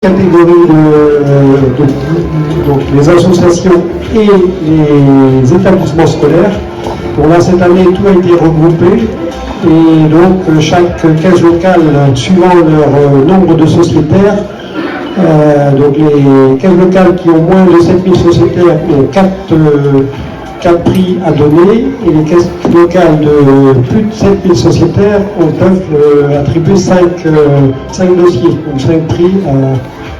catégories donc les associations et les établissements scolaires. Bon, là, cette année, tout a été regroupé et donc chaque caisse locale, suivant leur nombre de sociétaires, donc les caisses locales qui ont moins de 7000 sociétaires ont 4 prix à donner et les caisses locales de plus de 7000 sociétaires peuvent attribuer 5 dossiers, donc 5 prix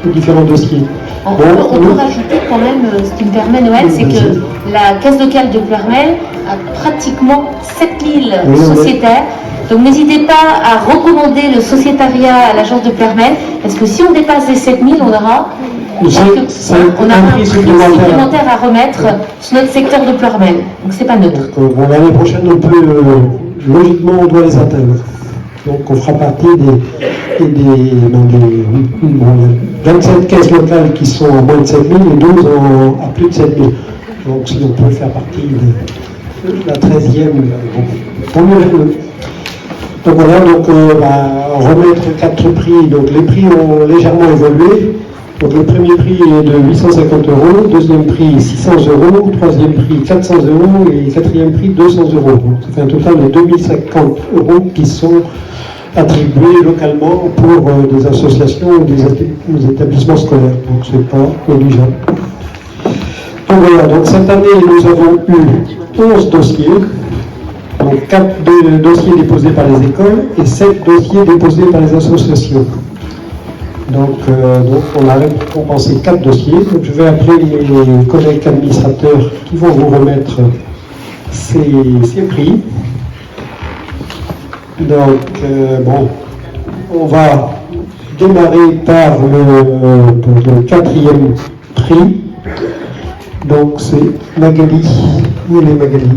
aux différents dossiers. On peut rajouter quand même, ce qui me permet Noël, c'est que la caisse locale de Ploërmel a pratiquement 7000 sociétaires. Donc n'hésitez pas à recommander le sociétariat à l'agence de Ploërmel, parce que si on dépasse les 7000, on aura un prix supplémentaire à remettre sur notre secteur de Ploërmel. Donc c'est pas neutre. Bon, l'année prochaine, logiquement, on doit les atteindre. Donc on fera partie des 27 caisses locales qui sont à moins de 7000 et 12 à plus de 7000. Donc si on peut faire partie de la 13e, tant mieux. Donc voilà, remettre 4 prix. Donc les prix ont légèrement évolué. Donc le premier prix est de 850 €, deuxième prix 600 €, troisième prix 400 € et quatrième prix 200 €. Donc ça fait un total de 2050 € qui sont attribués localement pour des associations ou des établissements scolaires. Donc c'est pas négligeable. Donc voilà, donc cette année nous avons eu 11 dossiers. Donc 4 dossiers déposés par les écoles et 7 dossiers déposés par les associations. Donc on a récompensé 4 dossiers. Donc je vais appeler mes collègues administrateurs qui vont vous remettre ces prix. Donc on va démarrer par le 4e prix. Donc c'est Magali. Où est Magali?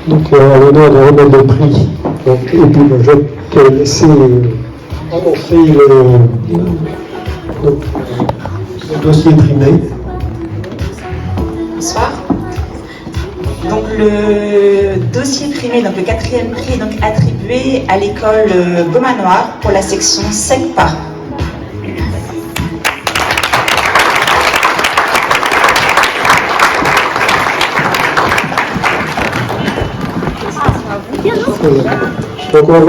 Donc à l'honneur de remettre le prix. Donc, et puis je vais te laisser annoncer le dossier primé. Bonsoir. Donc le dossier primé, donc le 4e prix est donc attribué à l'école Beaumanoir pour la section SECPA. Donc je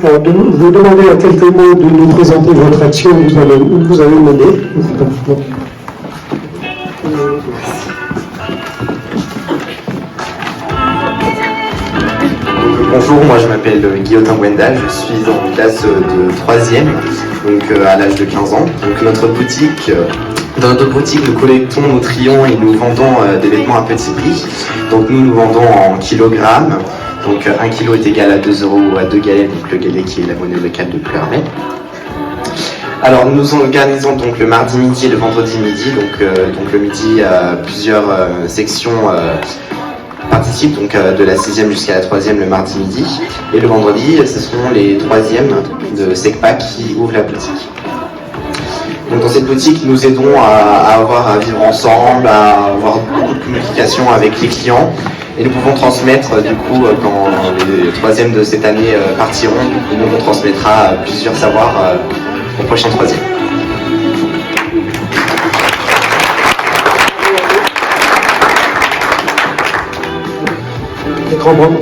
vais vous demander à quelques mots de nous présenter votre action que vous avez menée. Bonjour, moi je m'appelle Guillotin Wendal, je suis en classe de 3e, donc à l'âge de 15 ans. Donc dans notre boutique, nous collectons, nous trions et nous vendons des vêtements à petit prix. Donc nous vendons en kilogrammes. Donc 1 kg est égal à 2 € ou à 2 galets, donc le galet qui est la monnaie locale de Ploërmel. Alors nous organisons donc le mardi midi et le vendredi midi. Donc le midi, plusieurs sections participent, donc de la 6e jusqu'à la 3e le mardi midi. Et le vendredi, ce sont les 3e de SECPA qui ouvrent la boutique. Donc dans cette boutique, nous aidons à vivre ensemble, à avoir beaucoup de communication avec les clients. Et nous pouvons transmettre, du coup, quand les 3e de cette année partiront, nous on transmettra plusieurs savoirs aux prochains 3e.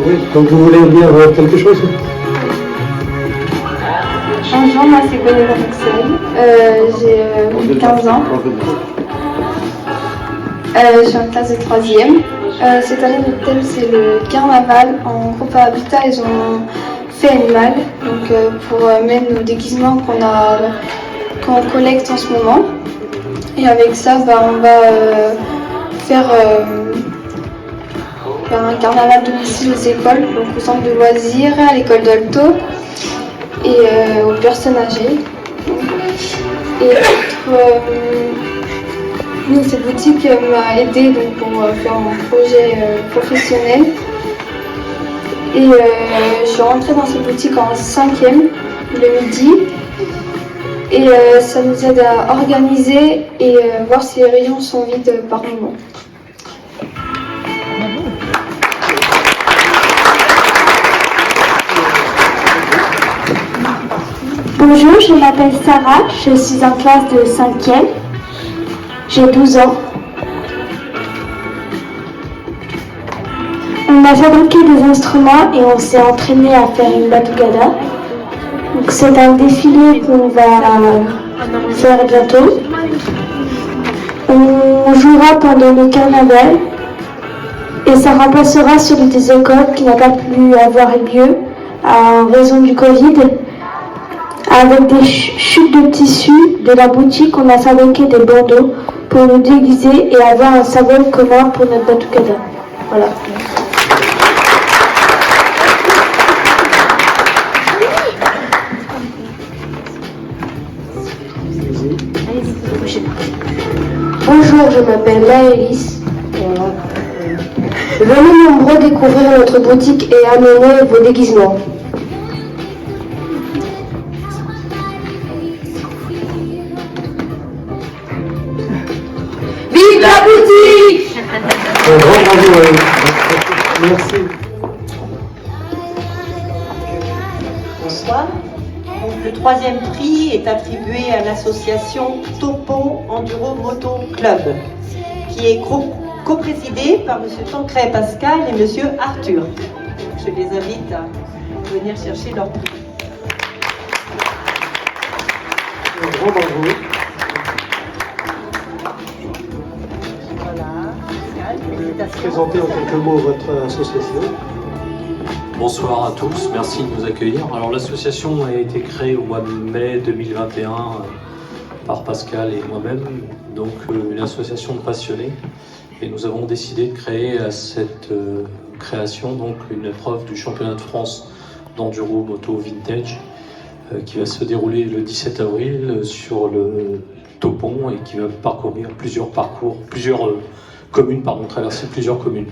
Oui, donc vous voulez dire quelque chose? Bonjour, moi c'est Gwendoline Axel, j'ai 15 ans. Je suis en classe de 3e. Cette année, le thème c'est le carnaval. En groupe Habitat, ils ont fait animal, donc pour mettre nos déguisements qu'on collecte en ce moment. Et avec ça, on va faire un carnaval domicile aux écoles, donc au centre de loisirs, à l'école d'Alto et aux personnes âgées. Et nous, cette boutique m'a aidé donc, pour faire mon projet professionnel. Et je suis rentrée dans cette boutique en 5e, le midi. Et ça nous aide à organiser et voir si les rayons sont vides par moment. Bonjour, je m'appelle Sarah, je suis en classe de 5e. J'ai 12 ans. On a fabriqué des instruments et on s'est entraîné à faire une batucada. Donc c'est un défilé qu'on va faire bientôt. On jouera pendant le carnaval et ça remplacera celui des écoles qui n'a pas pu avoir lieu en raison du Covid. Avec des chutes de tissu de la boutique, on a fabriqué des bandeaux pour nous déguiser et avoir un symbole commun pour notre batucada. Voilà. Bonjour, je m'appelle Maëlys. Venez nombreux découvrir notre boutique et amener vos déguisements. Vive la boutique! Un grand bravo à eux. Merci. Bonsoir. Donc, le troisième prix est attribué à l'association Topon Enduro Moto Club, qui est coprésidée par M. Tancret Pascal et M. Arthur. Je les invite à venir chercher leur prix. Un grand bravo. Voilà. Félicitations. Présentez en quelques mots votre association. Bonsoir à tous, merci de nous accueillir. Alors l'association a été créée au mois de mai 2021 par Pascal et moi-même, donc une association de passionnés. Et nous avons décidé de créer à cette création donc une épreuve du championnat de France d'enduro moto vintage qui va se dérouler le 17 avril sur le Topon et qui va parcourir plusieurs communes, traverser plusieurs communes.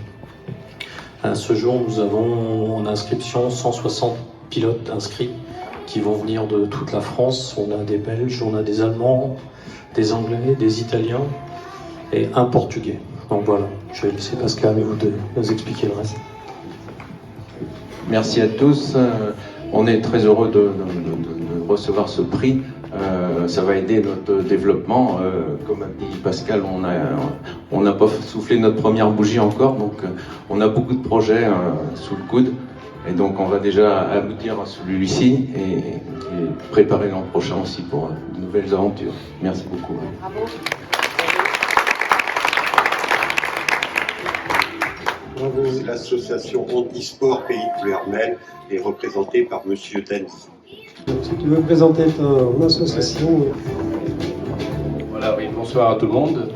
À ce jour, nous avons en inscription 160 pilotes inscrits qui vont venir de toute la France. On a des Belges, on a des Allemands, des Anglais, des Italiens et un Portugais. Donc voilà, je vais laisser Pascal et vous de nous expliquer le reste. Merci à tous. On est très heureux de recevoir ce prix. Ça va aider notre développement. Comme a dit Pascal, on n'a pas soufflé notre première bougie encore, donc on a beaucoup de projets sous le coude. Et donc on va déjà aboutir à celui-ci et préparer l'an prochain aussi pour de nouvelles aventures. Merci beaucoup. Bravo. L'association Handisport Pays de Plouermel est représentée par Monsieur Dany. Si tu veux présenter ton association. Voilà, oui, bonsoir à tout le monde.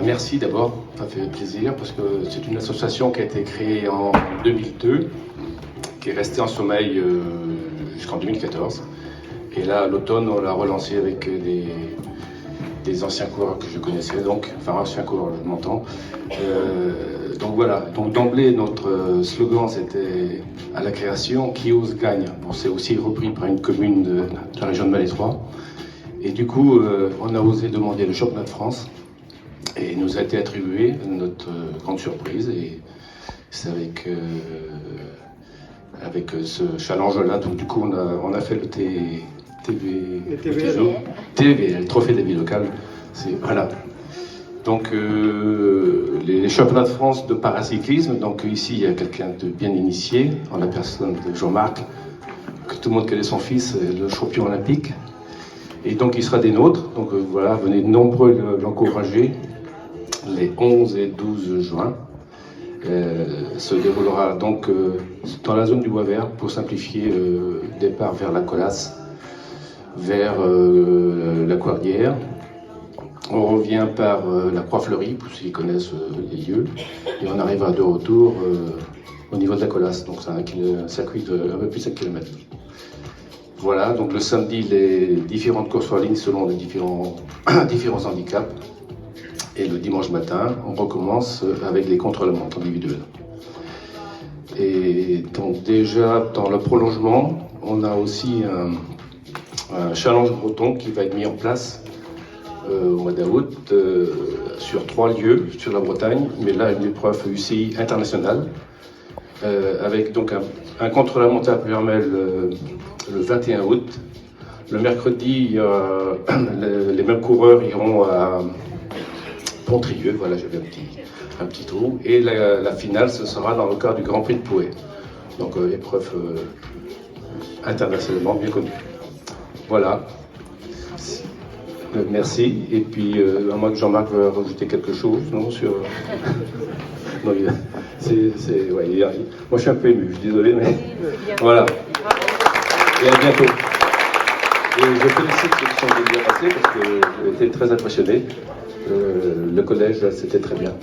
Merci d'abord, ça fait plaisir parce que c'est une association qui a été créée en 2002, qui est restée en sommeil jusqu'en 2014. Et là, à l'automne, on l'a relancée avec des anciens coureurs que je connaissais, anciens coureurs, je m'entends. Donc voilà, donc d'emblée, notre slogan c'était à la création, qui ose gagne. Bon, c'est aussi repris par une commune de la région de Malétroit. Et du coup, on a osé demander le championnat de France et il nous a été attribué notre grande surprise. Et c'est avec ce challenge-là, donc du coup, on a fait le TVL, le trophée des villes locales. Voilà. Donc les championnats de France de paracyclisme, donc ici il y a quelqu'un de bien initié, en la personne de Jean-Marc, que tout le monde connaît son fils, le champion olympique. Et donc il sera des nôtres, donc voilà, venez nombreux l'encourager, les 11 et 12 juin. Se déroulera donc dans la zone du Bois Vert pour simplifier le départ vers la Colasse, vers la Courdière. On revient par la Croix-Fleurie, pour ceux qui connaissent les lieux, et on arrivera de retour au niveau de la Colasse, donc c'est un circuit de un peu plus de 7 km. Voilà, donc le samedi, les différentes courses en ligne selon les différents handicaps. Et le dimanche matin, on recommence avec les contre-la-montre individuels. Et donc déjà, dans le prolongement, on a aussi un challenge breton qui va être mis en place au mois d'août sur 3 lieux sur la Bretagne, mais là une épreuve UCI internationale avec donc un contre-la-montre à Plouermel le 21 août. Le mercredi, les mêmes coureurs iront à Pontrieux, voilà, j'avais un petit trou. Et la finale, ce sera dans le cadre du Grand Prix de Pouet. Donc épreuve internationalement bien connue. Voilà. Merci. Et puis, à moins que Jean-Marc veuille rajouter quelque chose, non, sur... non, ouais, moi, je suis un peu ému, je suis désolé, mais... Voilà. Et à bientôt. Et je félicite ceux qui sont bien passés, parce que j'ai été très impressionné. Le collège, c'était très bien.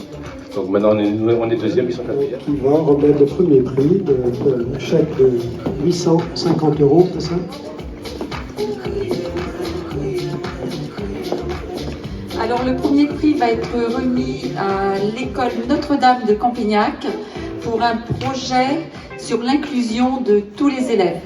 Donc maintenant, on est deuxième, ils sont quatrième. Qui va remettre le premier prix, le chèque de 850 €, c'est ça? Alors le premier prix va être remis à l'école Notre-Dame de Campignac pour un projet sur l'inclusion de tous les élèves.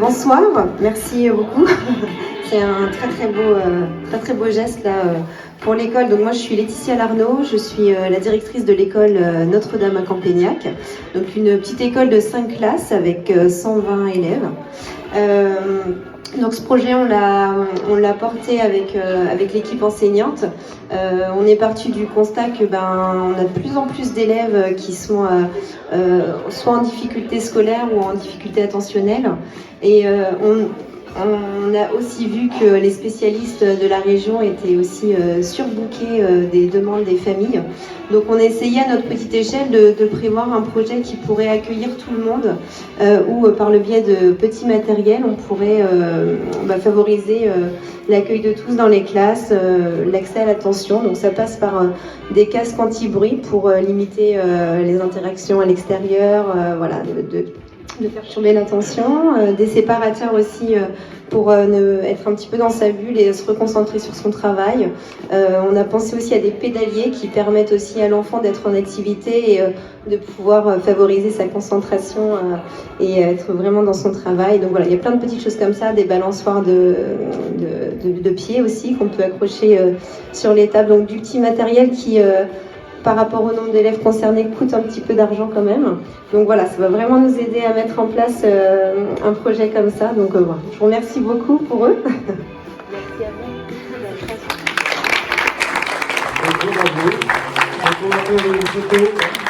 Bonsoir, merci beaucoup. C'est un très beau geste là, pour l'école. Donc moi je suis Laetitia Larnaud, je suis la directrice de l'école Notre-Dame à Campignac. Donc une petite école de 5 classes avec 120 élèves. Donc ce projet on l'a porté avec l'équipe enseignante. On est parti du constat que on a de plus en plus d'élèves qui sont soit en difficulté scolaire ou en difficulté attentionnelle. Et on a aussi vu que les spécialistes de la région étaient aussi surbookés des demandes des familles. Donc on a essayé à notre petite échelle de prévoir un projet qui pourrait accueillir tout le monde, où par le biais de petits matériels, on pourrait favoriser l'accueil de tous dans les classes, l'accès à l'attention. Donc ça passe par des casques anti-bruit pour limiter les interactions à l'extérieur, voilà, de perturber l'attention, des séparateurs aussi pour être un petit peu dans sa bulle et se reconcentrer sur son travail. On a pensé aussi à des pédaliers qui permettent aussi à l'enfant d'être en activité et de pouvoir favoriser sa concentration et être vraiment dans son travail. Donc voilà, il y a plein de petites choses comme ça, des balançoires de pieds aussi qu'on peut accrocher sur les tables. Donc du petit matériel qui... par rapport au nombre d'élèves concernés, coûte un petit peu d'argent quand même. Donc voilà, ça va vraiment nous aider à mettre en place un projet comme ça. Donc voilà, je vous remercie beaucoup pour eux. Merci à vous.